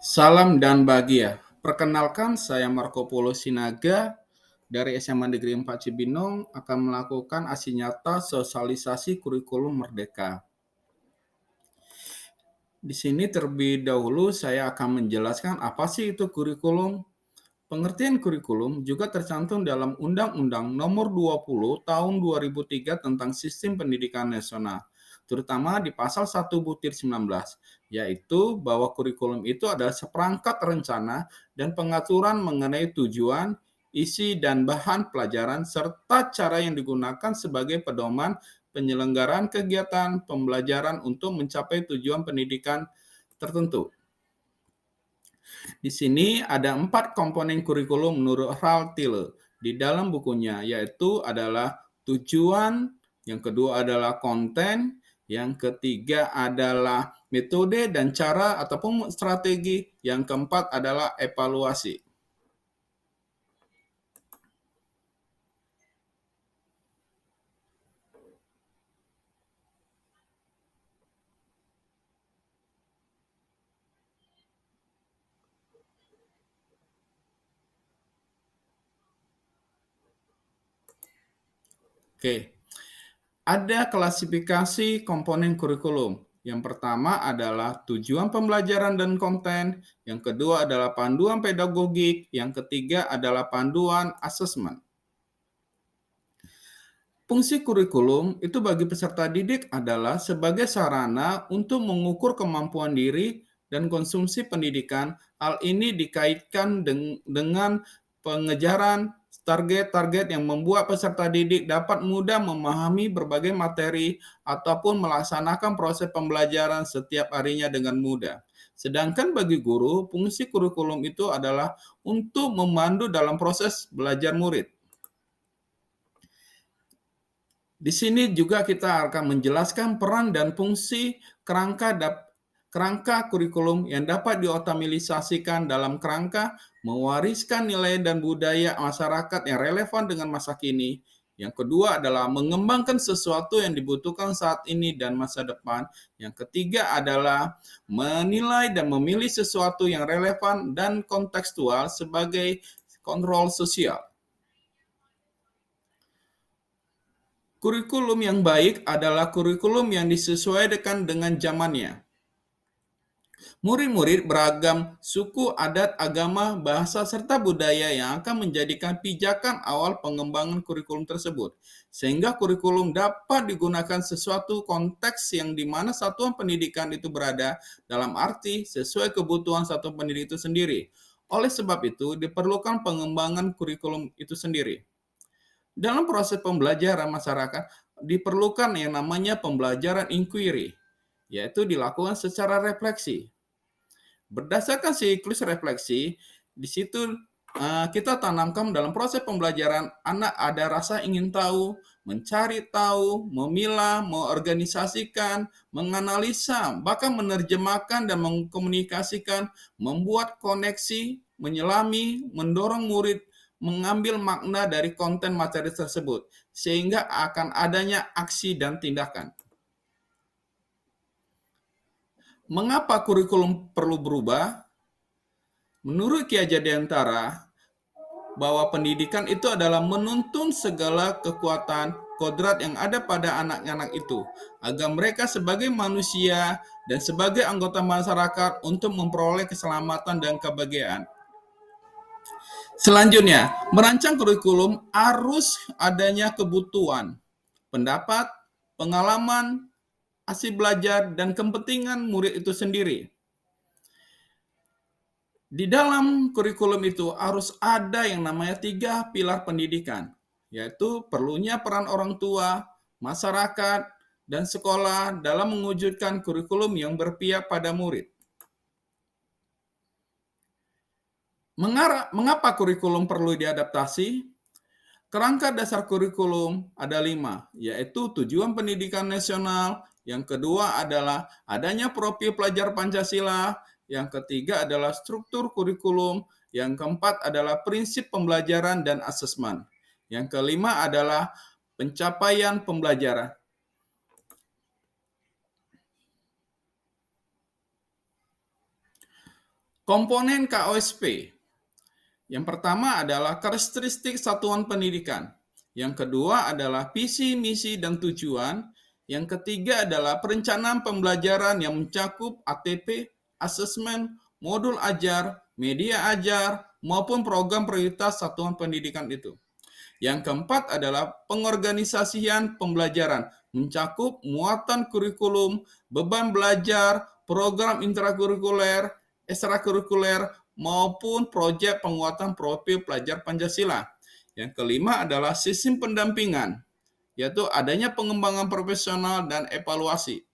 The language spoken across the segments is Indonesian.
Salam dan bahagia. Perkenalkan, saya Marco Polo Sinaga dari SMA Negeri 4 Cibinong akan melakukan aksi nyata sosialisasi kurikulum Merdeka. Di sini terlebih dahulu saya akan menjelaskan apa sih itu kurikulum. Pengertian kurikulum juga tercantum dalam Undang-Undang Nomor 20 Tahun 2003 tentang Sistem Pendidikan Nasional, terutama di pasal 1-19, yaitu bahwa kurikulum itu adalah seperangkat rencana dan pengaturan mengenai tujuan, isi, dan bahan pelajaran, serta cara yang digunakan sebagai pedoman penyelenggaraan kegiatan pembelajaran untuk mencapai tujuan pendidikan tertentu. Di sini ada 4 komponen kurikulum menurut Ralph Tiller di dalam bukunya, yaitu adalah tujuan, yang kedua adalah konten, yang ketiga adalah metode dan cara ataupun strategi, yang keempat adalah evaluasi. Oke, ada klasifikasi komponen kurikulum. Yang pertama adalah tujuan pembelajaran dan konten, yang kedua adalah panduan pedagogik, yang ketiga adalah panduan asesmen. Fungsi kurikulum itu bagi peserta didik adalah sebagai sarana untuk mengukur kemampuan diri dan konsumsi pendidikan. Hal ini dikaitkan dengan pengejaran target-target yang membuat peserta didik dapat mudah memahami berbagai materi ataupun melaksanakan proses pembelajaran setiap harinya dengan mudah. Sedangkan bagi guru, fungsi kurikulum itu adalah untuk memandu dalam proses belajar murid. Di sini juga kita akan menjelaskan peran dan fungsi kerangka kurikulum yang dapat diotomatisasikan dalam kerangka mewariskan nilai dan budaya masyarakat yang relevan dengan masa kini. Yang kedua adalah mengembangkan sesuatu yang dibutuhkan saat ini dan masa depan. Yang ketiga adalah menilai dan memilih sesuatu yang relevan dan kontekstual sebagai kontrol sosial. Kurikulum yang baik adalah kurikulum yang disesuaikan dengan zamannya. Murid-murid beragam suku, adat, agama, bahasa, serta budaya yang akan menjadikan pijakan awal pengembangan kurikulum tersebut. Sehingga kurikulum dapat digunakan sesuatu konteks yang di mana satuan pendidikan itu berada dalam arti sesuai kebutuhan satuan pendidik itu sendiri. Oleh sebab itu, diperlukan pengembangan kurikulum itu sendiri. Dalam proses pembelajaran masyarakat, diperlukan yang namanya pembelajaran inquiry, yaitu dilakukan secara refleksi. Berdasarkan siklus refleksi, di situ kita tanamkan dalam proses pembelajaran, anak ada rasa ingin tahu, mencari tahu, memilah, mengorganisasikan, menganalisa, bahkan menerjemahkan dan mengkomunikasikan, membuat koneksi, menyelami, mendorong murid mengambil makna dari konten materi tersebut, sehingga akan adanya aksi dan tindakan. Mengapa kurikulum perlu berubah? Menurut Ki Hajar Dewantara, bahwa pendidikan itu adalah menuntun segala kekuatan kodrat yang ada pada anak-anak itu, agar mereka sebagai manusia dan sebagai anggota masyarakat untuk memperoleh keselamatan dan kebahagiaan. Selanjutnya, merancang kurikulum harus adanya kebutuhan, pendapat, pengalaman, hasil belajar, dan kepentingan murid itu sendiri. Di dalam kurikulum itu harus ada yang namanya 3 pilar pendidikan, yaitu perlunya peran orang tua, masyarakat, dan sekolah dalam mewujudkan kurikulum yang berpihak pada murid. Mengapa kurikulum perlu diadaptasi? Kerangka dasar kurikulum ada 5, yaitu tujuan pendidikan nasional, yang kedua adalah adanya profil pelajar Pancasila, yang ketiga adalah struktur kurikulum, yang keempat adalah prinsip pembelajaran dan asesmen, yang kelima adalah pencapaian pembelajaran. Komponen KOSP. Yang pertama adalah karakteristik satuan pendidikan. Yang kedua adalah visi, misi, dan tujuan. Yang ketiga adalah perencanaan pembelajaran yang mencakup ATP, asesmen, modul ajar, media ajar, maupun program prioritas satuan pendidikan itu. Yang keempat adalah pengorganisasian pembelajaran, mencakup muatan kurikulum, beban belajar, program intrakurikuler, ekstrakurikuler, maupun proyek penguatan profil pelajar Pancasila. Yang kelima adalah sistem pendampingan, yaitu adanya pengembangan profesional dan evaluasi.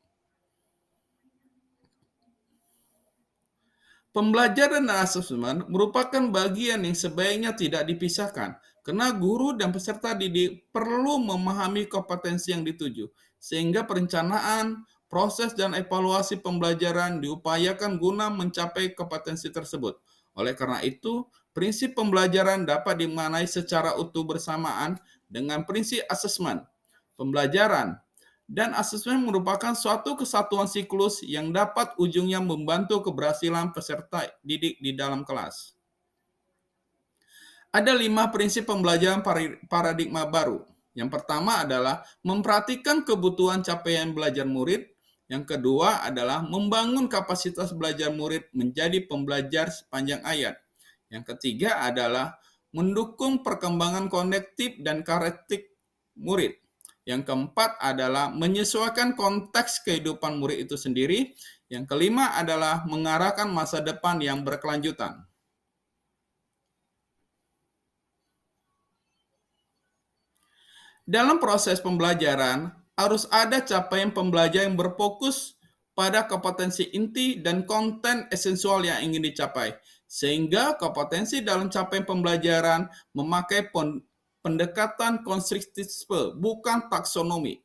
Pembelajaran dan asesmen merupakan bagian yang sebaiknya tidak dipisahkan, karena guru dan peserta didik perlu memahami kompetensi yang dituju, sehingga perencanaan, proses, dan evaluasi pembelajaran diupayakan guna mencapai kompetensi tersebut. Oleh karena itu, prinsip pembelajaran dapat dimaknai secara utuh bersamaan dengan prinsip asesmen. Pembelajaran dan asesmen merupakan suatu kesatuan siklus yang dapat ujungnya membantu keberhasilan peserta didik di dalam kelas. Ada 5 prinsip pembelajaran paradigma baru. Yang pertama adalah memperhatikan kebutuhan capaian belajar murid. Yang kedua adalah membangun kapasitas belajar murid menjadi pembelajar sepanjang ayat. Yang ketiga adalah mendukung perkembangan kognitif dan karakteristik murid. Yang keempat adalah menyesuaikan konteks kehidupan murid itu sendiri. Yang kelima adalah mengarahkan masa depan yang berkelanjutan. Dalam proses pembelajaran, harus ada capaian pembelajaran yang berfokus pada kompetensi inti dan konten esensial yang ingin dicapai. Sehingga kompetensi dalam capaian pembelajaran memakai pendekatan konstruktivisme, bukan taksonomi.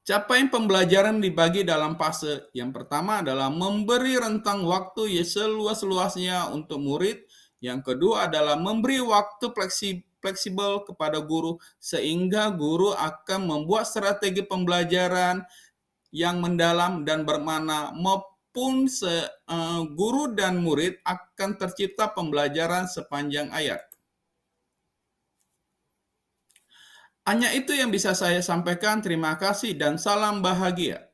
Capaian pembelajaran dibagi dalam fase. Yang pertama adalah memberi rentang waktu seluas-luasnya untuk murid. Yang kedua adalah memberi waktu fleksibel kepada guru, sehingga guru akan membuat strategi pembelajaran yang mendalam dan bermakna, maupun guru dan murid akan tercipta pembelajaran sepanjang ayat. Hanya itu yang bisa saya sampaikan. Terima kasih dan salam bahagia.